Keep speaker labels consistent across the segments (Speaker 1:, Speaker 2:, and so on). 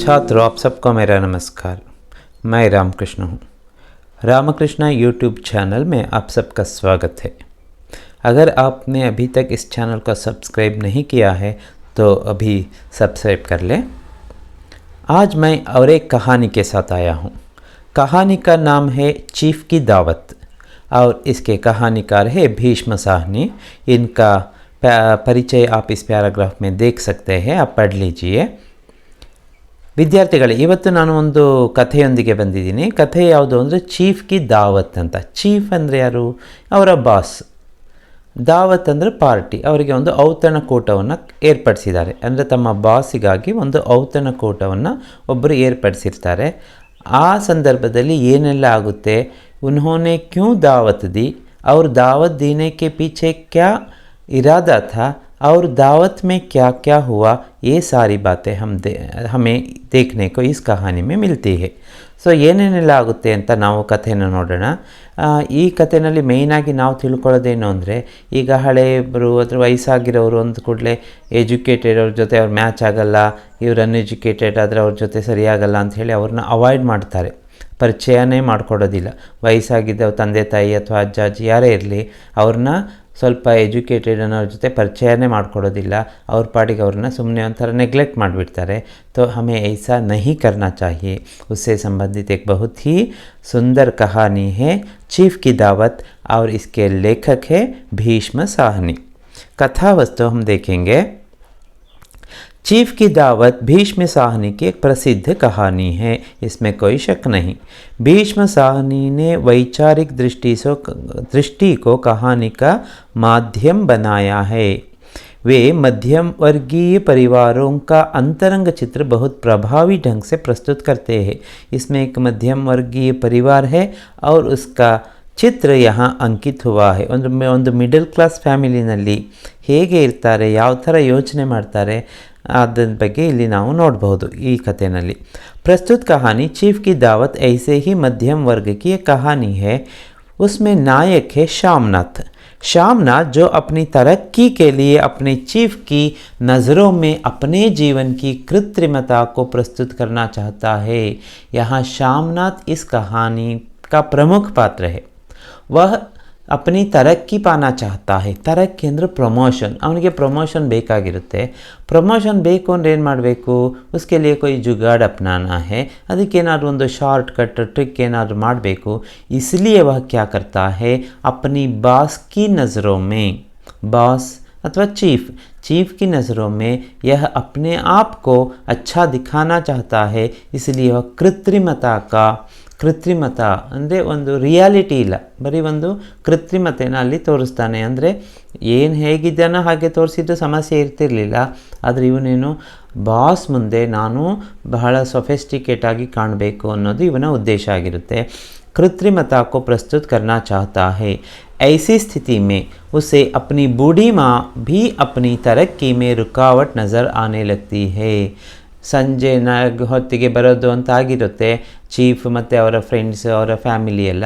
Speaker 1: छात्रों, आप सबको मेरा नमस्कार। मैं रामकृष्ण हूँ। रामकृष्ण यूट्यूब चैनल में आप सबका स्वागत है। अगर आपने अभी तक इस चैनल को सब्सक्राइब नहीं किया है तो अभी सब्सक्राइब कर लें। आज मैं और एक कहानी के साथ आया हूँ। कहानी का नाम है चीफ की दावत और इसके कहानीकार है भीष्म साहनी। इनका परिचय आप इस पैराग्राफ में देख सकते हैं, आप पढ़ लीजिए। ವಿದ್ಯಾರ್ಥಿಗಳೇ, ಇವತ್ತು ನಾನು ಒಂದು ಕಥೆಯೊಂದಿಗೆ ಬಂದಿದ್ದೀನಿ. ಕಥೆ ಯಾವುದು ಅಂದರೆ ಚೀಫ್ ಕಿ ದಾವತ್ ಅಂತ. ಚೀಫ್ ಅಂದರೆ ಯಾರು? ಅವರ ಬಾಸ್. ದಾವತ್ ಅಂದರೆ ಪಾರ್ಟಿ. ಅವರಿಗೆ ಒಂದು ಔತಣಕೂಟವನ್ನು ಏರ್ಪಡಿಸಿದ್ದಾರೆ. ಅಂದರೆ ತಮ್ಮ ಬಾಸಿಗಾಗಿ ಒಂದು ಔತಣಕೂಟವನ್ನು ಒಬ್ಬರು ಏರ್ಪಡಿಸಿರ್ತಾರೆ. ಆ ಸಂದರ್ಭದಲ್ಲಿ ಏನೆಲ್ಲ ಆಗುತ್ತೆ, ಉನ್ಹೋನೆ ಕ್ಯೂ ದಾವತ್ ದಿ, और दावत देने के पीछे क्या इरादा था और दावत में क्या क्या हुआ, ये सारी बातें हमें देखने को इस कहानी में मिलती है. ಸೊ ಏನೇನೆಲ್ಲ ಆಗುತ್ತೆ ಅಂತ ನಾವು ಕಥೆನ ನೋಡೋಣ. ಈ ಕಥೆಯಲ್ಲಿ ಮೇಯ್ನಾಗಿ ನಾವು ತಿಳ್ಕೊಳ್ಳೋದೇನು ಅಂದರೆ, ಈಗ ಹಳೆಯವರು ಅಥವಾ ವಯಸ್ಸಾಗಿರೋರು ಅಂದ ಕೂಡಲೇ ಎಜುಕೇಟೆಡ್ ಅವ್ರ ಜೊತೆ ಅವ್ರು ಮ್ಯಾಚ್ ಆಗಲ್ಲ, ಇವ್ರು ಅನ್ಎಜುಕೇಟೆಡ್ ಆದರೆ ಅವ್ರ ಜೊತೆ ಸರಿಯಾಗಲ್ಲ ಅಂಥೇಳಿ ಅವ್ರನ್ನ ಅವಾಯ್ಡ್ ಮಾಡ್ತಾರೆ, ಪರಿಚಯನೇ ಮಾಡಿಕೊಡೋದಿಲ್ಲ. ವಯಸ್ಸಾಗಿದ್ದ ತಂದೆ ತಾಯಿ ಅಥವಾ ಅಜ್ಜ ಅಜ್ಜಿ ಯಾರೇ ಇರಲಿ, ಅವ್ರನ್ನ ಸ್ವಲ್ಪ ಎಜುಕೇಟೆಡ್ ಅನ್ನೋರ ಜೊತೆ ಪರಿಚಯನೇ ಮಾಡಿಕೊಡೋದಿಲ್ಲ. ಅವ್ರ ಪಾಡಿಗೆ ಅವ್ರನ್ನ ಸುಮ್ಮನೆ ಒಂಥರ ನೆಗ್ಲೆಕ್ಟ್ ಮಾಡಿಬಿಡ್ತಾರೆ. तो हमें ऐसा नहीं करना चाहिए. उससे संबंधित एक बहुत ही सुंदर कहानी है चीफ की दावत और इसके लेखक है भीष्म साहनी. कथा वस्तु हम देखेंगे. चीफ की दावत भीष्म साहनी की एक प्रसिद्ध कहानी है, इसमें कोई शक नहीं. भीष्म साहनी ने वैचारिक दृष्टि को कहानी का माध्यम बनाया है. वे मध्यम वर्गीय परिवारों का अंतरंग चित्र बहुत प्रभावी ढंग से प्रस्तुत करते हैं. इसमें एक मध्यम वर्गीय परिवार है और उसका ಚಿತ್ರ यहाँ ಅಂಕಿತ್ ಹುವಾ ಹೈ. ಒಂದು ಮಿಡಲ್ ಕ್ಲಾಸ್ ಫ್ಯಾಮಿಲಿನಲ್ಲಿ ಹೇಗೆ ಇರ್ತಾರೆ, ಯಾವ ಥರ ಯೋಚನೆ ಮಾಡ್ತಾರೆ, ಅದರ ಬಗ್ಗೆ ಇಲ್ಲಿ ನಾವು ನೋಡಬಹುದು ಈ ಕಥೆಯಲ್ಲಿ. प्रस्तुत कहानी चीफ की दावत ऐसे ही मध्यम वर्ग की एक कहानी है. उसमें नायक है श्यामनाथ. श्यामनाथ जो अपनी तरक्की के लिए अपने चीफ की नज़रों में अपने जीवन की कृत्रिमता को प्रस्तुत करना चाहता है. यहाँ श्यामनाथ इस कहानी का प्रमुख पात्र है. वह अपनी तरक्की पाना चाहता है. तरक्की ಅಂದರೆ ಪ್ರಮೋಷನ್. ಅವನಿಗೆ ಪ್ರಮೋಷನ್ ಬೇಕಾಗಿರುತ್ತೆ. ಪ್ರಮೋಷನ್ ಬೇಕು ಅಂದರೆ ಏನು ಮಾಡಬೇಕು, उसके लिए कोई जुगाड़ अपनाना है. ಅದಕ್ಕೇನಾದರೂ ಒಂದು ಶಾರ್ಟ್ ಕಟ್ ಟ್ರಿಕ್ ಏನಾದರೂ ಮಾಡಬೇಕು. इसलिए वह क्या करता है, अपनी बॉस की नज़रों में, बॉस अथवा चीफ की नज़रों में यह अपने आप को अच्छा दिखाना चाहता है. इसलिए वह ಕೃತ್ರಿಮತಾ ಅಂದರೆ ಒಂದು ರಿಯಾಲಿಟಿ ಇಲ್ಲ, ಬರೀ ಒಂದು ಕೃತ್ರಿಮತೆನ ಅಲ್ಲಿ ತೋರಿಸ್ತಾನೆ. ಅಂದರೆ ಏನು ಹೇಗಿದ್ದಾನೋ ಹಾಗೆ ತೋರಿಸಿದ್ದು ಸಮಸ್ಯೆ ಇರ್ತಿರಲಿಲ್ಲ. ಆದರೆ ಇವನೇನು ಬಾಸ್ ಮುಂದೆ ನಾನು ಬಹಳ ಸೊಫೆಸ್ಟಿಕೇಟ್ ಆಗಿ ಕಾಣಬೇಕು ಅನ್ನೋದು ಇವನ ಉದ್ದೇಶ ಆಗಿರುತ್ತೆ. कृत्रिमता को प्रस्तुत करना चाहता है. ऐसी स्थिति में उसे अपनी बूढ़ी माँ भी अपनी तरक्की में रुकावट नज़र आने लगती है. ಸಂಜೆ ಹೊತ್ತಿಗೆ ಬರೋದು ಅಂತ ಆಗಿರುತ್ತೆ. ಚೀಫ್ ಮತ್ತು ಅವರ ಫ್ರೆಂಡ್ಸ್, ಅವರ ಫ್ಯಾಮಿಲಿ ಎಲ್ಲ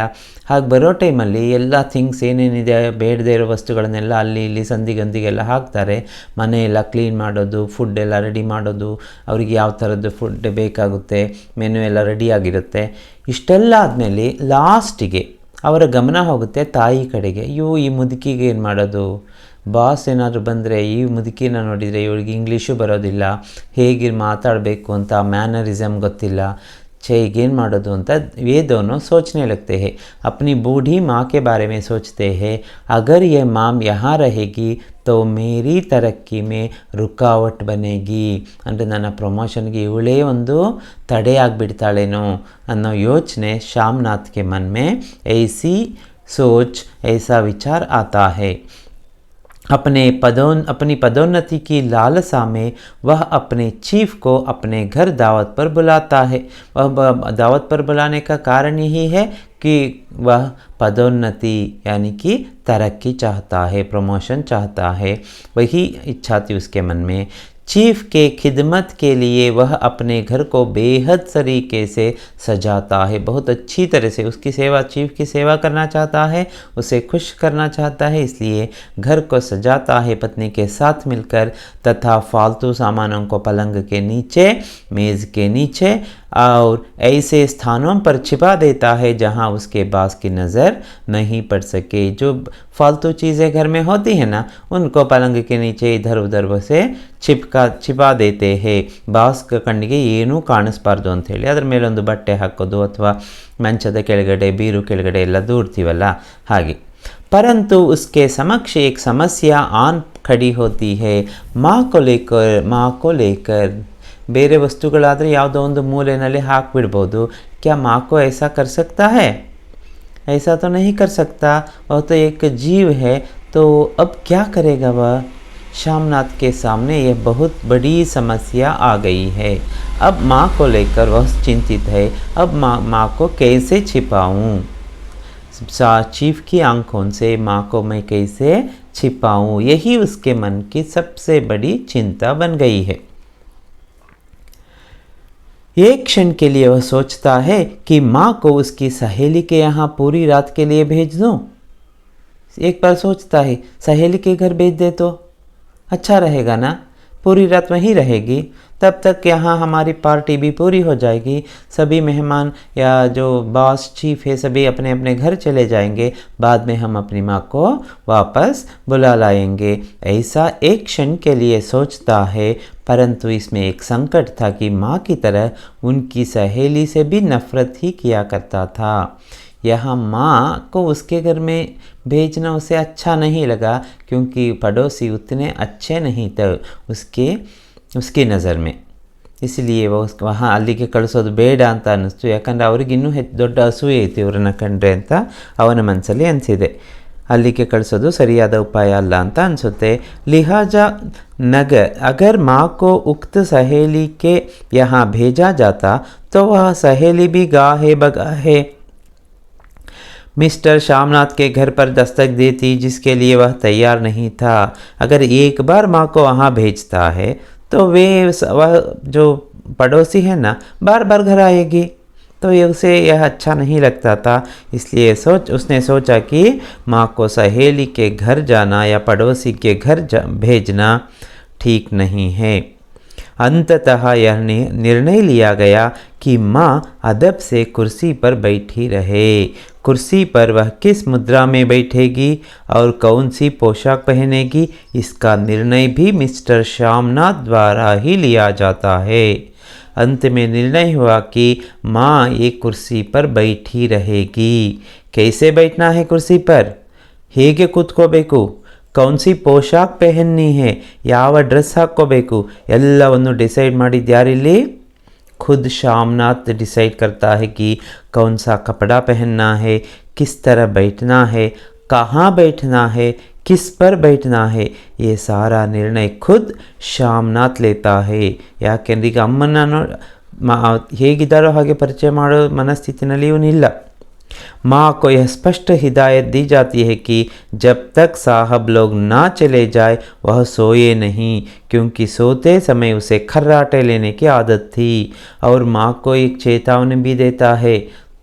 Speaker 1: ಹಾಗೆ ಬರೋ ಟೈಮಲ್ಲಿ ಎಲ್ಲ ಥಿಂಗ್ಸ್ ಏನೇನಿದೆ, ಬೇಡದೇ ಇರೋ ವಸ್ತುಗಳನ್ನೆಲ್ಲ ಅಲ್ಲಿ ಇಲ್ಲಿ ಸಂದಿಗಂದಿಗೆಲ್ಲ ಹಾಕ್ತಾರೆ. ಮನೆಯೆಲ್ಲ ಕ್ಲೀನ್ ಮಾಡೋದು, ಫುಡ್ ಎಲ್ಲ ರೆಡಿ ಮಾಡೋದು, ಅವರಿಗೆ ಯಾವ ಥರದ್ದು ಫುಡ್ ಬೇಕಾಗುತ್ತೆ, ಮೆನು ಎಲ್ಲ ರೆಡಿಯಾಗಿರುತ್ತೆ. ಇಷ್ಟೆಲ್ಲ ಆದಮೇಲೆ ಲಾಸ್ಟಿಗೆ ಅವರ ಗಮನ ಹೋಗುತ್ತೆ ತಾಯಿ ಕಡೆಗೆ. ಈ ಮುದುಕಿಗೆ ಏನು ಮಾಡೋದು, ಬಾಸ್ ಏನಾದರೂ ಬಂದರೆ ಈ ಮುದುಕಿನ ನೋಡಿದರೆ ಇವಳಿಗೆ ಇಂಗ್ಲೀಷು ಬರೋದಿಲ್ಲ, ಹೇಗೆ ಮಾತಾಡಬೇಕು ಅಂತ ಮ್ಯಾನರಿಸಮ್ ಗೊತ್ತಿಲ್ಲ, ಈಗೇನು ಮಾಡೋದು ಅಂತ वे दोनों सोचने लगते हैं. अपनी बूढ़ी माँ के बारे में सोचते हैं, अगर ये माँ यहाँ रहेगी तो मेरी तरक्की में रुकावट बनेगी. ಅಂದರೆ ನನ್ನ ಪ್ರಮೋಷನ್ಗೆ ಇವಳೇ ಒಂದು ತಡೆ ಆಗಿಬಿಡ್ತಾಳೇನೋ ಅನ್ನೋ ಯೋಚನೆ श्यामनाथ के मन में ऐसी सोच, ऐसा विचार आता है. अपनी पदोन्नति की लालसा में वह अपने चीफ को अपने घर दावत पर बुलाता है. वह दावत पर बुलाने का कारण यही है कि वह पदोन्नति यानी कि तरक्की चाहता है, प्रमोशन चाहता है. वही इच्छा थी उसके मन में. चीफ के खिदमत के लिए वह अपने घर को बेहद तरीके से सजाता है, बहुत अच्छी तरह से उसकी सेवा, चीफ की सेवा करना चाहता है, उसे खुश करना चाहता है, इसलिए घर को सजाता है पत्नी के साथ मिलकर, तथा फालतू सामानों को पलंग के नीचे, मेज़ के नीचे और ऐसे स्थानों पर छिपा देता है जहां उसके बास की नज़र नहीं पड़ सके। जो फालतू चीज़ें घर में होती हैं ना, उनको पलंग के नीचे इधर उधर वसे छिपा देते हैं, ಬಾಸ್ ಕಣ್ಣಿಗೆ ಏನೂ ಕಾಣಿಸ್ಬಾರ್ದು ಅಂಥೇಳಿ ಅದರ ಮೇಲೊಂದು ಬಟ್ಟೆ ಹಾಕೋದು ಅಥವಾ ಮಂಚದ ಕೆಳಗಡೆ ಬೀರು ಕೆಳಗಡೆ ಎಲ್ಲ ದೂಡ್ತೀವಲ್ಲ ಹಾಗೆ। परंतु उसके समक्ष एक समस्या आन खड़ी होती है, माँ को लेकर ಬೇರೆ ವಸ್ತುಗಳಾದರೆ ಯಾವುದೋ ಒಂದು ಮೂಲೆಯಲ್ಲಿ ಹಾಕಿಬಿಡ್ಬೋದು, क्या माँ को ऐसा कर सकता है? ऐसा तो नहीं कर सकता, वह तो एक जीव है, तो अब क्या करेगा वह? श्यामनाथ के सामने यह बहुत बड़ी समस्या आ गई है। अब माँ को लेकर वह चिंतित है, अब माँ को कैसे छिपाऊँ? चीफ की आंखों से माँ को मैं कैसे छिपाऊँ, यही उसके मन की सबसे बड़ी चिंता बन गई है। एक क्षण के लिए वह सोचता है कि माँ को उसकी सहेली के यहाँ पूरी रात के लिए भेज दूँ। एक बार सोचता है सहेली के घर भेज दे तो अच्छा रहेगा ना, पूरी रात वहीं रहेगी, तब तक यहाँ हमारी पार्टी भी पूरी हो जाएगी, सभी मेहमान या जो बॉस चीफ है सभी अपने अपने घर चले जाएंगे, बाद में हम अपनी माँ को वापस बुला लाएंगे। ऐसा एक क्षण के लिए सोचता है, परंतु इसमें एक संकट था कि माँ की तरह उनकी सहेली से भी नफरत ही किया करता था। यहाँ माँ को उसके घर में भेजना उसे अच्छा नहीं लगा, क्योंकि पड़ोसी उतने अच्छे नहीं थे उसकी नज़र में, इसलिए वो वहाँ ಅಲ್ಲಿಗೆ ಕಳಿಸೋದು ಬೇಡ ಅಂತ ಅನ್ನಿಸ್ತು, ಯಾಕಂದರೆ ಅವ್ರಿಗೆ ಇನ್ನೂ ದೊಡ್ಡ ಅಸೂಯೆ ಐತಿ ಇವರನ್ನು ಕಂಡ್ರೆ ಅಂತ ಅವನ ಮನಸ್ಸಲ್ಲಿ ಅನಿಸಿದೆ, ಅಲ್ಲಿಗೆ ಕಳಿಸೋದು ಸರಿಯಾದ ಉಪಾಯ ಅಲ್ಲ ಅಂತ ಅನಿಸುತ್ತೆ। लिहाजा अगर माँ को उक्त सहेली के यहाँ भेजा जाता तो वह सहेली भी गाहे बगाहे मिस्टर श्यामनाथ के घर पर दस्तक देती, जिसके लिए वह तैयार नहीं था। अगर एक बार माँ को वहाँ भेजता है तो वह जो पड़ोसी है ना बार बार घर आएगी, तो उसे यह अच्छा नहीं लगता था, इसलिए उसने सोचा कि माँ को सहेली के घर जाना या पड़ोसी के घर भेजना ठीक नहीं है। अंततः यह निर्णय लिया गया कि माँ अदब से कुर्सी पर बैठी रहे। कुर्सी पर वह किस मुद्रा में बैठेगी और कौन सी पोशाक पहनेगी, इसका निर्णय भी मिस्टर श्यामनाथ द्वारा ही लिया जाता है। अंत में निर्णय हुआ कि माँ एक कुर्सी पर बैठी रहेगी। कैसे बैठना है कुर्सी पर, ಹೇಗೆ ಕೂತ್ಕೋಬೇಕು, कौन सी पोशाक पहननी है, ಯಾವ ಡ್ರೆಸ್ ಹಾಕ್ಕೋಬೇಕು ಎಲ್ಲವನ್ನು ಡಿಸೈಡ್ ಮಾಡಿದ್ಯಾರಿಲ್ಲಿ, खुद श्यामनाथ डिसाइड करता है कि कौन सा कपड़ा पहनना है, किस तरह बैठना है, कहाँ बैठना है, किस पर बैठना है, ये सारा निर्णय खुद श्यामनाथ लेता है। ಯಾಕೆಂದ್ರೆ ಈಗ ಅಮ್ಮನನ್ನು ಹೇಗಿದ್ದಾರೋ ಹಾಗೆ ಪರಿಚಯ ಮಾಡೋ ಮನಸ್ಥಿತಿನಲ್ಲಿ ಇವನಿಲ್ಲ। माँ को यह स्पष्ट हिदायत दी जाती है कि जब तक साहब लोग ना चले जाए वह सोए नहीं, क्योंकि सोते समय उसे खर्राटे लेने की आदत थी। और माँ को एक चेतावनी भी देता है,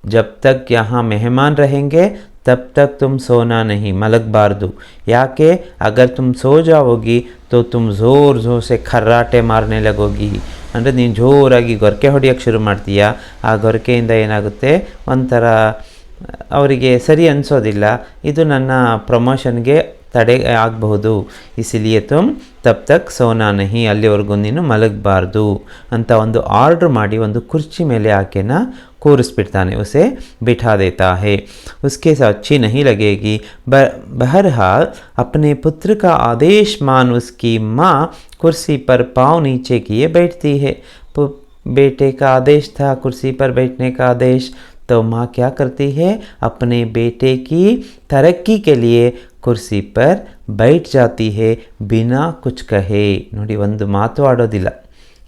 Speaker 1: जब तक यहाँ मेहमान रहेंगे तब तक तुम सोना नहीं, मलगबार्दू, याके अगर तुम सो जाओगी तो तुम ज़ोर ज़ोर से खर्राटे मारने लगोगी, ಅಂದರೆ ನೀನು ಜೋರಾಗಿ ಗೊರಕೆ ಹೊಡೆಯೋಕ್ಕೆ ಶುರು ಮಾಡ್ತೀಯಾ, ಆ ಗೊರಕೆಯಿಂದ ಏನಾಗುತ್ತೆ ಒಂಥರ ಅವರಿಗೆ ಸರಿ ಅನಿಸೋದಿಲ್ಲ, ಇದು ನನ್ನ ಪ್ರಮೋಷನ್ಗೆ ತಡೆ ಆಗಬಹುದು, ಇಸಿಲಿಯೇ ತುಮ್ ತಬ್ ತಕ್ ಸೋನಾ ನಹಿ, ಅಲ್ಲಿವರೆಗೂ ನೀನು ಮಲಗಬಾರ್ದು ಅಂತ ಒಂದು ಆರ್ಡ್ರ್ ಮಾಡಿ ಒಂದು ಕುರ್ಚಿ ಮೇಲೆ ಆಕೆನ ಕೂರಿಸ್ಬಿಡ್ತಾನೆ, उसे बिठा देता है। उसके साथ अच्छी नहीं लगेगी। बहरहाल अपने पुत्र का आदेश मान उसकी माँ कुर्सी पर पाँव नीचे किए बैठती है। बेटे का आदेश था कुर्सी पर बैठने का आदेश, तो माँ क्या करती है, अपने बेटे की तरक्की के लिए कुर्सी पर बैठ जाती है बिना कुछ कहे। ನೋಡಿ ಒಂದು ಮಾತು ಆಡೋದಿಲ್ಲ,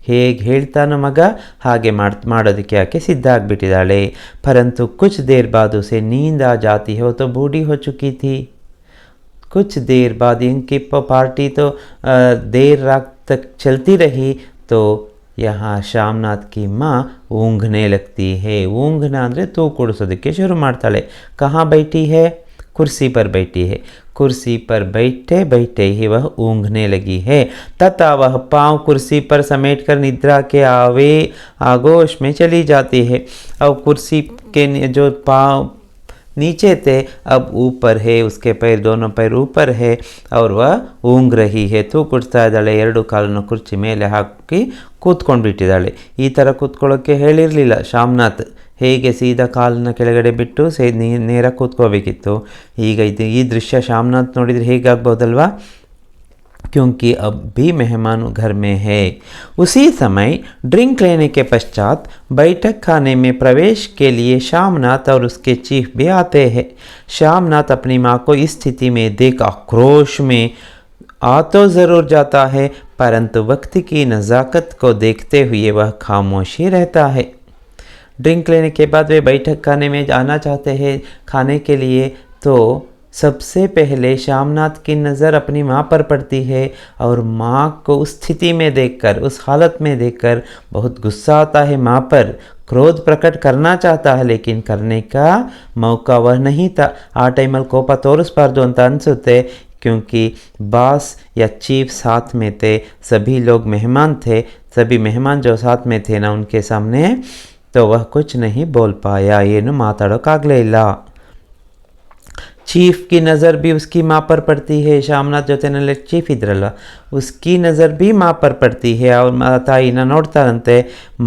Speaker 1: ಹೇಗೆ ಹೇಳ್ತಾನೋ ಮಗ ಹಾಗೆ ಮಾಡೋದಕ್ಕೆ ಆಕೆ ಸಿದ್ಧ ಆಗಿಬಿಟ್ಟಿದ್ದಾಳೆ। परंतु कुछ देर बाद उसे नींद आ जाती है, वो तो बूढ़ी हो चुकी थी। कुछ देर बाद इनकी पार्टी तो देर रात तक चलती रही तो यहाँ ಶಾಮ್ನಾಥ್ की माँ ऊँघने लगती है. ऊँघना ಅಂದರೆ ತೂಗು ಕೂಡಿಸೋದಕ್ಕೆ ಶುರು ಮಾಡ್ತಾಳೆ. कहाँ बैठी है? कुर्सी पर बैठी है. कुर्सी पर बैठे बैठे ही वह ऊँघने लगी है. तथा वह पाँव कुर्सी पर समेटकर निद्रा के आगोश में चली जाती है. अब कुर्सी के जो पाँव नीचे थे अब ऊपर है, उसके पैर दोनों पैर ऊपर है और वह ऊँग रही है. ತೂಗುಡ್ತಾ ಇದ್ದಾಳೆ. ಎರಡು ಕಾಲನ್ನು ಕುರ್ಚಿ ಮೇಲೆ ಹಾಕಿ ಕೂತ್ಕೊಂಡ್ಬಿಟ್ಟಿದ್ದಾಳೆ. ಈ ಥರ ಕೂತ್ಕೊಳ್ಳೋಕ್ಕೆ ಹೇಳಿರಲಿಲ್ಲ ಶಾಮ್ನಾಥ್. ಹೇಗೆ ಸೀದಾ ಕಾಲನ್ನ ಕೆಳಗಡೆ ಬಿಟ್ಟು ನೇರ ಕೂತ್ಕೋಬೇಕಿತ್ತು. ಈಗ ಈ ದೃಶ್ಯ ಶಾಮ್ನಾಥ್ ನೋಡಿದರೆ ಹೇಗಾಗ್ಬೋದಲ್ವಾ? क्योंकि अब भी मेहमान घर में है. उसी समय ड्रिंक लेने के पश्चात बैठक खाने में प्रवेश के लिए श्यामनाथ और उसके चीफ भी आते हैं. श्यामनाथ अपनी माँ को इस स्थिति में देख आक्रोश में आ तो ज़रूर जाता है, परंतु वक्त की नज़ाकत को देखते हुए वह खामोशी रहता है. ड्रिंक लेने के बाद वे बैठक खाने में जाना चाहते हैं खाने के लिए. तो सबसे पहले श्यामनाथ की नज़र अपनी माँ पर पड़ती है और माँ को उस स्थिति में देखकर, उस हालत में देखकर बहुत गुस्सा आता है माँ पर. क्रोध प्रकट करना चाहता है लेकिन करने का मौका वह नहीं था. आ टाइमಲ್ಲಿ ಕೋಪ ತೋರಿಸಬಾರ್ದು ಅಂತ ಅನಿಸುತ್ತೆ. क्योंकि बास या चीफ साथ में थे, सभी लोग मेहमान थे. सभी मेहमान जो साथ में थे ना उनके सामने, तो वह कुछ नहीं बोल पाया. ಏನು ಮಾತಾಡೋಕ್ಕಾಗಲೇ ಇಲ್ಲ. चीफ की नज़र भी उसकी माँ पर पड़ती है. श्यामनाथ ಜೊತೆನಲ್ಲಿ ಚೀಫ್ ಇದ್ರಲ್ಲ, उसकी नज़र भी माँ पर पड़ती है और ತಾಯಿನ ನೋಡ್ತಾರಂತೆ.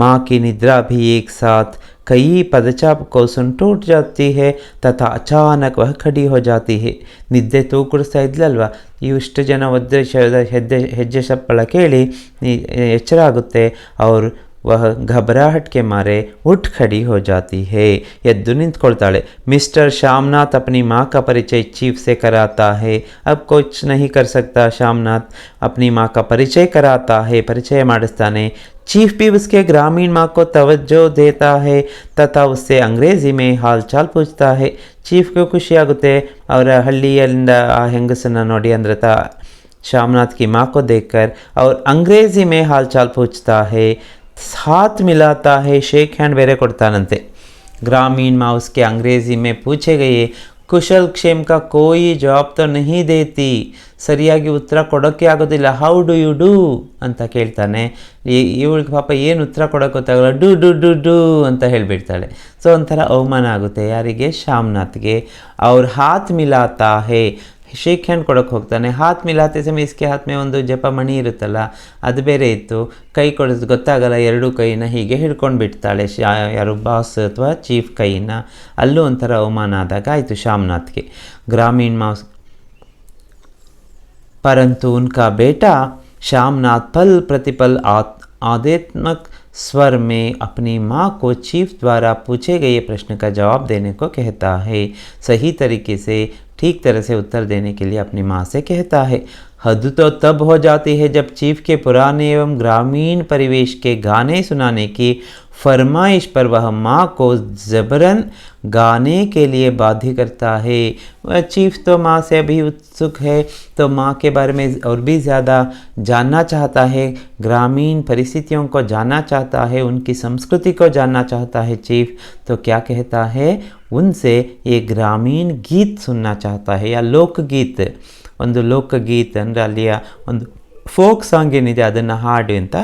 Speaker 1: माँ की निद्रा भी एक साथ कई पदचाप को सुन टूट जाती है तथा अचानक वह खड़ी हो जाती है. ನಿದ್ದೆ ತೂಗುಡಿಸ್ತಾ ಇದ್ಲಲ್ವ, ಇಷ್ಟು ಜನ ಒದ್ದೆ ಹೆಜ್ಜೆ ಶಪ್ಪಳ ಕೇಳಿ ಎಚ್ಚರ ಆಗುತ್ತೆ. और वह घबराहट के मारे उठ खड़ी हो जाती है. ಎದ್ದು ನಿಂತ್ಕೊಳ್ತಾಳೆ. मिस्टर श्यामनाथ अपनी माँ का परिचय चीफ से कराता है. अब कुछ नहीं कर सकता. श्यामनाथ अपनी माँ का परिचय कराता है, परिचय ಮಾಡಿಸ್ತಾನೆ. चीफ भी उसके ग्रामीण माँ को तवज्जो देता है तथा उससे अंग्रेज़ी में हाल चाल पूछता है. चीफ को ಖುಷಿ ಆಗುತ್ತೆ ಅವರ ಹಳ್ಳಿಯಿಂದ ಆ ಹೆಂಗಸನ್ನ ನೋಡಿ ಅಂದ್ರೆ श्यामनाथ की माँ को देखकर, और अंग्रेज़ी में हाल चाल पूछता है. हाथ मिलाता है, शेक हैंड ಬೇರೆ ಕೊಡ್ತಾನಂತೆ. ग्रामीण माँ उसके अंग्रेज़ी में पूछे गए कुशल क्षेम का कोई जवाब तो नहीं देती. ಸರಿಯಾಗಿ ಉತ್ತರ ಕೊಡೋಕ್ಕೆ ಆಗೋದಿಲ್ಲ. ಹೌ ಡು ಯು ಡೂ ಅಂತ ಕೇಳ್ತಾನೆ. ಇವಳಿಗೆ ಪಾಪ ಏನು ಉತ್ತರ ಕೊಡೋಕೆ ಗೊತ್ತಾಗಲ್ಲ. ಡು ಡು ಡು ಡು ಅಂತ ಹೇಳಿಬಿಡ್ತಾಳೆ. ಸೊ ಒಂಥರ ಅವಮಾನ ಆಗುತ್ತೆ ಯಾರಿಗೆ? ಶ್ಯಾಮ್ನಾಥ್ಗೆ. ಅವ್ರ ಹಾತ್ ಮಿಲಾತಾ ಹೇ, ಶೇಕ್ ಹ್ಯಾಂಡ್ ಕೊಡೋಕ್ಕೆ ಹೋಗ್ತಾನೆ. ಹಾತ್ ಮಿಲಾತೆ ಸಮಯ ಇಸ್ಕೆ ಹಾತ್ ಮೇ ಒಂದು ಜಪಮಣಿ ಇರುತ್ತಲ್ಲ, ಅದು ಬೇರೆ ಇತ್ತು. ಕೈ ಕೊಡೋದು ಗೊತ್ತಾಗಲ್ಲ, ಎರಡೂ ಕೈನ ಹೀಗೆ ಹಿಡ್ಕೊಂಡು ಬಿಡ್ತಾಳೆ ಯಾರು ಬಾಸ್ ಅಥವಾ ಚೀಫ್ ಕೈನ. ಅಲ್ಲೂ ಒಂಥರ ಅವಮಾನ ಆದಾಗ ಆಯಿತು श्यामनाथ्ಗೆ. ग्रामीण माँ परंतु उनका बेटा श्यामनाथ पल प्रतिपल आध्यात्मिक स्वर में अपनी माँ को चीफ द्वारा पूछे गए प्रश्न का जवाब देने को कहता है. सही तरीके से, ठीक तरह से उत्तर देने के लिए अपनी माँ से कहता है. हद तो तब हो जाती है जब चीफ के पुराने एवं ग्रामीण परिवेश के गाने सुनाने की फरमाइश पर वह माँ को ज़बरन गाने के लिए बाध्य करता है. वह चीफ तो माँ से अभी उत्सुक है, तो माँ के बारे में और भी ज़्यादा जानना चाहता है. ग्रामीण परिस्थितियों को जानना चाहता है, उनकी संस्कृति को जानना चाहता है चीफ. तो क्या कहता है? उनसे ये ग्रामीण गीत सुनना चाहता है, या लोकगीत. ಒಂದು ಲೋಕಗೀತ್ ಅಂದರೆ ಅಲ್ಲಿಯ ಒಂದು ಫೋಕ್ ಸಾಂಗ್ ಏನಿದೆ ಅದನ್ನು ಹಾಡು ಅಂತ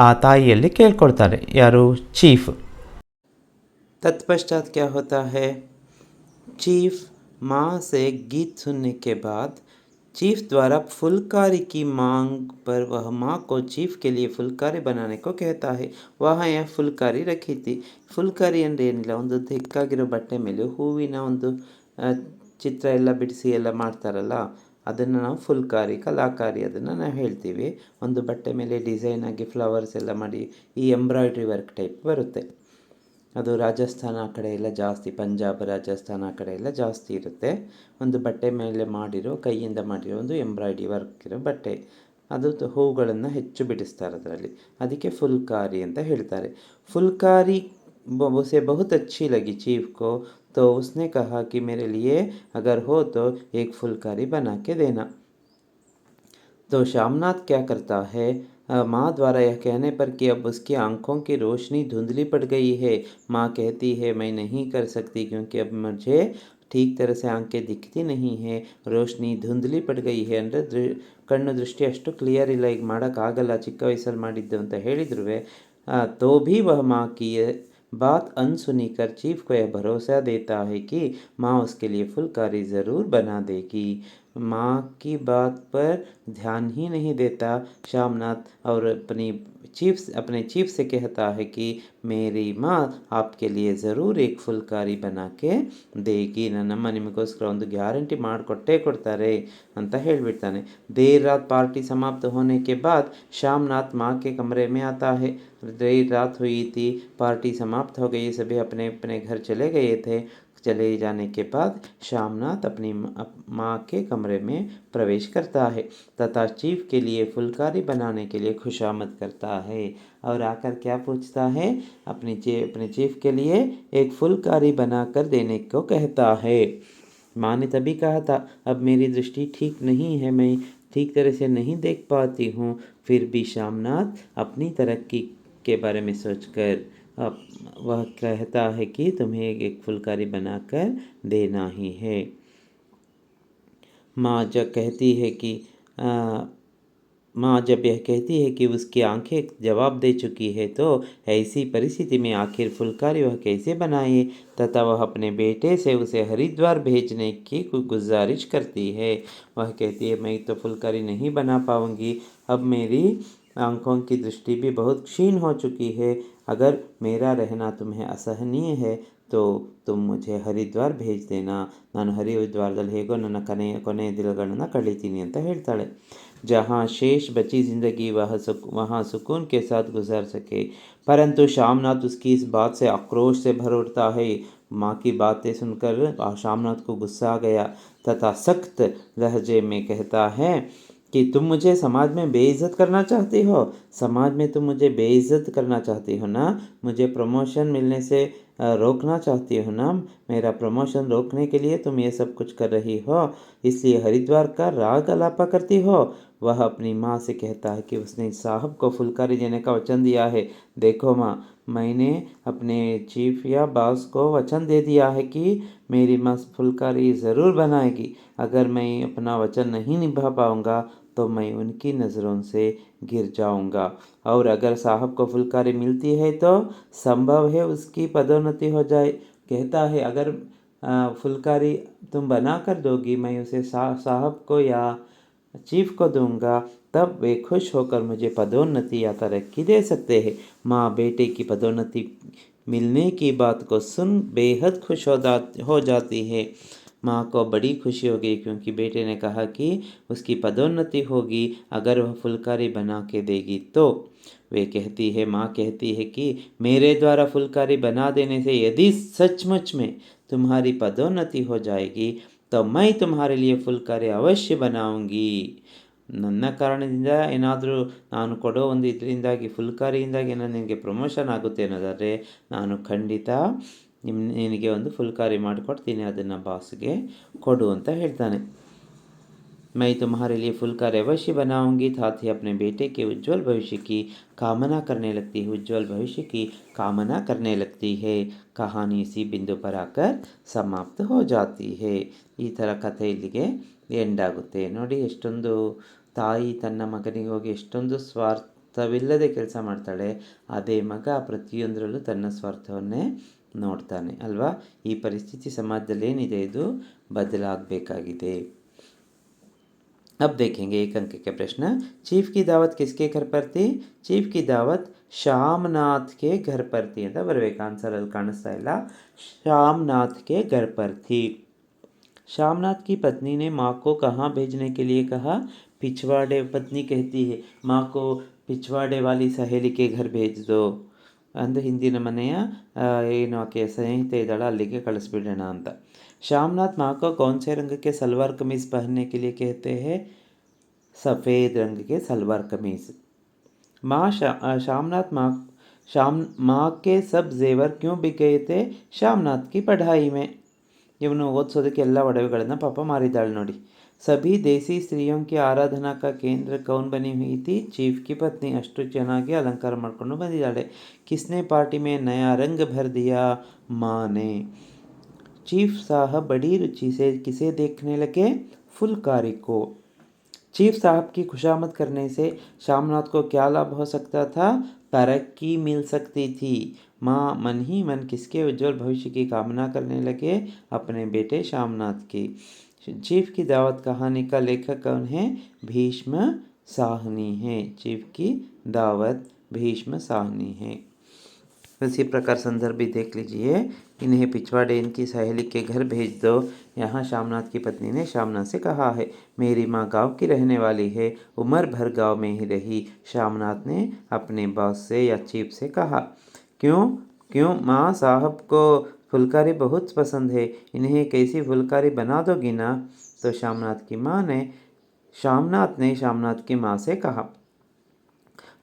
Speaker 1: ಆ ತಾಯಿಯಲ್ಲಿ ಕೇಳ್ಕೊಳ್ತಾರೆ ಯಾರು? ಚೀಫ್. तत्पश्चात क्या होता है? चीफ माँ से गीत सुनने के बाद चीफ द्वारा फुलकारी की मांग पर वह माँ को चीफ के लिए फुलकारी बनाने को कहता है. वहाँ यह फुलकारी रखी थी. ಫುಲ್ಕಾರಿ ಅಂದರೆ ಏನಿಲ್ಲ, ಒಂದು ದಿಕ್ಕಾಗಿರೋ ಬಟ್ಟೆ ಮೇಲೆ ಹೂವಿನ ಒಂದು ಚಿತ್ರ ಎಲ್ಲ ಬಿಡಿಸಿ ಎಲ್ಲ ಮಾಡ್ತಾರಲ್ಲ, ಅದನ್ನು ನಾವು ಫುಲ್ಕಾರಿ, ಕಲಾಕಾರಿ ಅದನ್ನು ನಾವು ಹೇಳ್ತೀವಿ. ಒಂದು ಬಟ್ಟೆ ಮೇಲೆ ಡಿಸೈನ್ ಆಗಿ ಫ್ಲವರ್ಸ್ ಎಲ್ಲ ಮಾಡಿ ಈ ಎಂಬ್ರಾಯ್ಡ್ರಿ ವರ್ಕ್ ಟೈಪ್ ಬರುತ್ತೆ. ಅದು ರಾಜಸ್ಥಾನ ಆ ಕಡೆ ಎಲ್ಲ ಜಾಸ್ತಿ, ಪಂಜಾಬ್ ರಾಜಸ್ಥಾನ ಆ ಕಡೆ ಎಲ್ಲ ಜಾಸ್ತಿ ಇರುತ್ತೆ. ಒಂದು ಬಟ್ಟೆ ಮೇಲೆ ಮಾಡಿರೋ, ಕೈಯಿಂದ ಮಾಡಿರೋ ಒಂದು ಎಂಬ್ರಾಯ್ಡ್ರಿ ವರ್ಕ್ ಇರೋ ಬಟ್ಟೆ, ಅದು ಹೂಗಳನ್ನು ಹೆಚ್ಚು ಬಿಡಿಸ್ತಾರೆ ಅದರಲ್ಲಿ. ಅದಕ್ಕೆ ಫುಲ್ಕಾರಿ ಅಂತ ಹೇಳ್ತಾರೆ. ಫುಲ್ಕಾರಿ उसे बहुत अच्छी लगी चीफ को, तो उसने कहा कि मेरे लिए अगर हो तो एक फुलकारी बना के देना. तो श्यामनाथ क्या करता है, माँ द्वारा यह कहने पर कि अब उसकी आंखों की रोशनी धुंधली पड़ गई है। माँ कहती है मैं नहीं कर सकती क्योंकि अब मुझे ठीक तरह से आंखें दिखती नहीं है, रोशनी धुंधली पड़ गई है ಅಂದರೆ ಕಣ್ಣು ದೃಷ್ಟಿ ಅಷ್ಟು ಕ್ಲಿಯರ್ ಇಲ್ಲ, ಈಗ ಮಾಡೋಕ್ಕಾಗಲ್ಲ, ಚಿಕ್ಕ ವಯಸ್ಸಲ್ಲಿ ಮಾಡಿದ್ದು ಅಂತ ಹೇಳಿದ್ರು। तो भी वह माँ की बात अनसुनी कर चीफ को यह भरोसा देता है कि माँ उसके लिए फुलकारी ज़रूर बना देगी। माँ की बात पर ध्यान ही नहीं देता श्यामनाथ और अपने चीफ से कहता है कि मेरी माँ आपके लिए ज़रूर एक फुलकारी बना के देगी, ನನ್ನಮ್ಮ ನಿಮಗೋಸ್ಕರ ಒಂದು ಗ್ಯಾರಂಟಿ ಮಾಡಿಕೊಟ್ಟೇ ಕೊಡ್ತಾರೆ ಅಂತ ಹೇಳಿಬಿಡ್ತಾನೆ। देर रात पार्टी समाप्त होने के बाद श्यामनाथ माँ के कमरे में आता है। देर रात हुई थी, पार्टी समाप्त हो गई, सभी अपने अपने घर चले गए थे। चले जाने के बाद श्यामनाथ अपनी माँ के कमरे में प्रवेश करता है तथा चीफ के लिए फुलकारी बनाने के लिए खुशामद करता है और आकर क्या पूछता है, अपने चीफ के लिए एक फुलकारी बनाकर देने को कहता है। माँ ने तभी कहा था अब मेरी दृष्टि ठीक नहीं है, मैं ठीक तरह से नहीं देख पाती हूँ। फिर भी श्यामनाथ अपनी तरक्की के बारे में सोचकर वह कहता है कि तुम्हें एक फुलकारी बनाकर देना ही है। माँ जब यह कहती है कि उसकी आंखें जवाब दे चुकी है तो ऐसी परिस्थिति में आखिर फुलकारी वह कैसे बनाए, तथा वह अपने बेटे से उसे हरिद्वार भेजने की गुजारिश करती है। वह कहती है मैं तो फुलकारी नहीं बना पाऊँगी, अब मेरी आंखों की दृष्टि भी बहुत क्षीण हो चुकी है, अगर मेरा रहना तुम्हें असहनीय है तो तुम मुझे हरिद्वार भेज देना, ನಾನು ಹರಿದ್ವಾರದಲ್ಲಿ ಹೇಗೋ ನನ್ನ ಕೊನೆಯ ದಿನಗಳನ್ನು ಕಳೀತೀನಿ ಅಂತ ಹೇಳ್ತಾಳೆ। जहाँ शेष बची जिंदगी वहाँ सुकून के साथ गुजार सके। परंतु श्यामनाथ उसकी इस बात से आक्रोश से भर उठता है। माँ की बातें सुनकर श्यामनाथ को गुस्सा आ गया तथा सख्त लहजे में कहता है कि तुम मुझे समाज में बेइज्जत करना चाहती हो, समाज में तुम मुझे बेइज्जत करना चाहती हो ना, मुझे प्रमोशन मिलने से रोकना चाहती हो ना, मेरा प्रमोशन रोकने के लिए तुम ये सब कुछ कर रही हो, इसलिए हरिद्वार का राग अलापा करती हो। वह अपनी माँ से कहता है कि उसने साहब को फुलकारी देने का वचन दिया है। देखो माँ, मैंने अपने चीफ या बॉस को वचन दे दिया है कि मेरी माँ फुलकारी ज़रूर बनाएगी, अगर मैं अपना वचन नहीं निभा पाऊँगा तो मैं उनकी नज़रों से गिर जाऊँगा, और अगर साहब को फुलकारी मिलती है तो संभव है उसकी पदोन्नति हो जाए। कहता है अगर फुलकारी तुम बना कर दोगी, मैं उसे साहब को या चीफ को दूंगा, तब वे खुश होकर मुझे पदोन्नति या तरक्की दे सकते हैं। माँ बेटे की पदोन्नति मिलने की बात को सुन बेहद खुश हो जाती है। माँ को बड़ी खुशी हो गई क्योंकि बेटे ने कहा कि उसकी पदोन्नति होगी अगर वह फुलकारी बना के देगी तो। माँ कहती है कि मेरे द्वारा फुलकारी बना देने से यदि सचमुच में तुम्हारी पदोन्नति हो जाएगी तो मैं तुम्हारे लिए फुलकारी अवश्य बनाऊंगी। ನನ್ನ ಕಾರಣದಿಂದ ಏನಾದರೂ ನಾನು ಕೊಡೋ ಒಂದು ಇದರಿಂದಾಗಿ ಫುಲ್ಕಾರಿಯಿಂದಾಗಿ ನಿನಗೆ ಪ್ರಮೋಷನ್ ಆಗುತ್ತೆ ಅನ್ನೋದಾದರೆ ನಾನು ಖಂಡಿತ ನಿನಗೆ ಒಂದು ಫುಲ್ಕಾರಿ ಮಾಡಿಕೊಡ್ತೀನಿ, ಅದನ್ನು ಬಾಸ್ಗೆ ಕೊಡು ಅಂತ ಹೇಳ್ತಾನೆ। मैं तुम्हारे लिए फुलकारी अवश्य बनाऊंगी। साथ ही अपने बेटे के उज्जवल भविष्य की कामना करने लगती है, उज्जवल भविष्य की कामना करने लगती है। कहानी इसी बिंदु पर आकर समाप्त हो जाती है। ಈ ಥರ ಕಥೆ ಇಲ್ಲಿಗೆ ಎಂಡ್ ಆಗುತ್ತೆ ನೋಡಿ। ಎಷ್ಟೊಂದು ತಾಯಿ ತನ್ನ ಮಗನಿಗೆ ಹೋಗಿ ಎಷ್ಟೊಂದು ಸ್ವಾರ್ಥವಿಲ್ಲದೆ ಕೆಲಸ ಮಾಡ್ತಾಳೆ, ಅದೇ ಮಗ ಪ್ರತಿಯೊಂದರಲ್ಲೂ ತನ್ನ ಸ್ವಾರ್ಥವನ್ನೇ ನೋಡ್ತಾನೆ ಅಲ್ವಾ। ಈ ಪರಿಸ್ಥಿತಿ ಸಮಾಜದಲ್ಲಿ ಏನಿದೆ ಇದು ಬದಲಾಗಬೇಕಾಗಿದೆ। अब देखेंगे एक अंक के प्रश्न। चीफ की दावत किसके घर पर थी? चीफ की दावत श्यामनाथ के घर पर थी ಅಂತ ಬರಬೇಕು। ಆನ್ಸರ್ ಅಲ್ಲಿ ಕಾಣಿಸ್ತಾ ಇಲ್ಲ, श्यामनाथ के घर पर थी। श्यामनाथ की पत्नी ने माँ को कहाँ भेजने के लिए कहा? पिछवाड़े। पत्नी कहती है माँ को पिछवाड़े वाली सहेली के घर भेज दो, ಅಂದರೆ ಹಿಂದಿನ ಮನೆಯ ಏನು ಆಕೆ ಸ್ನೇಹಿತೆ ಇದ್ದಾಳೆ ಅಲ್ಲಿಗೆ ಕಳಿಸ್ಬಿಡೋಣ ಅಂತ। श्यामनाथ माँ को कौन से रंग के सलवार कमीज़ पहनने के लिए कहते हैं? सफ़ेद रंग के सलवार कमीज़। माँ के सब जेवर क्यों बिक गए थे? श्यामनाथ की पढ़ाई में। ಇವನು ಓದಿಸೋದಕ್ಕೆ ಎಲ್ಲ ಒಡವೆಗಳನ್ನು ಪಾಪ ಮಾರಿದ್ದಾಳೆ ನೋಡಿ। सभी देसी स्त्रियों की आराधना का केंद्र कौन बनी हुई थी? चीफ की पत्नी। अಷ್ಟು ಚೆನ್ನಾಗಿ अलंकार ಮಾಡ್ಕೊಂಡು ಬಂದಿದ್ದಾಳೆ। किसने पार्टी में नया रंग भर दिया? माँ ने। चीफ साहब बड़ी रुचि से किसे देखने लगे? फुलकारी को। चीफ साहब की खुशामद करने से श्यामनाथ को क्या लाभ हो सकता था? तरक्की मिल सकती थी। माँ मन ही मन किसके उज्जवल भविष्य की कामना करने लगे? अपने बेटे श्यामनाथ की। चीफ की दावत कहानी का लेखक कौन है? भीष्म साहनी है। चीफ की दावत भीष्म साहनी है। इसी प्रकार संदर्भ भी देख लीजिए। इन्हें पिछवाड़े इनकी सहेली के घर भेज दो। यहाँ श्यामनाथ की पत्नी ने श्यामनाथ से कहा है, मेरी माँ गांव की रहने वाली है, उम्र भर गांव में ही रही। श्यामनाथ ने अपने बॉस से या चीफ से कहा। क्यों क्यों माँ साहब को फुलकारी बहुत पसंद है, इन्हें कैसी फुलकारी बना दोगी ना? तो श्यामनाथ ने श्यामनाथ की माँ से कहा,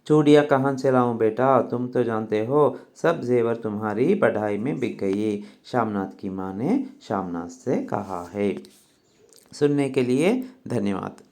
Speaker 1: चूड़ियाँ कहाँ से लाऊं बेटा, तुम तो जानते हो सब जेवर तुम्हारी पढ़ाई में बिक गई। श्यामनाथ की माँ ने श्यामनाथ से कहा है। सुनने के लिए धन्यवाद।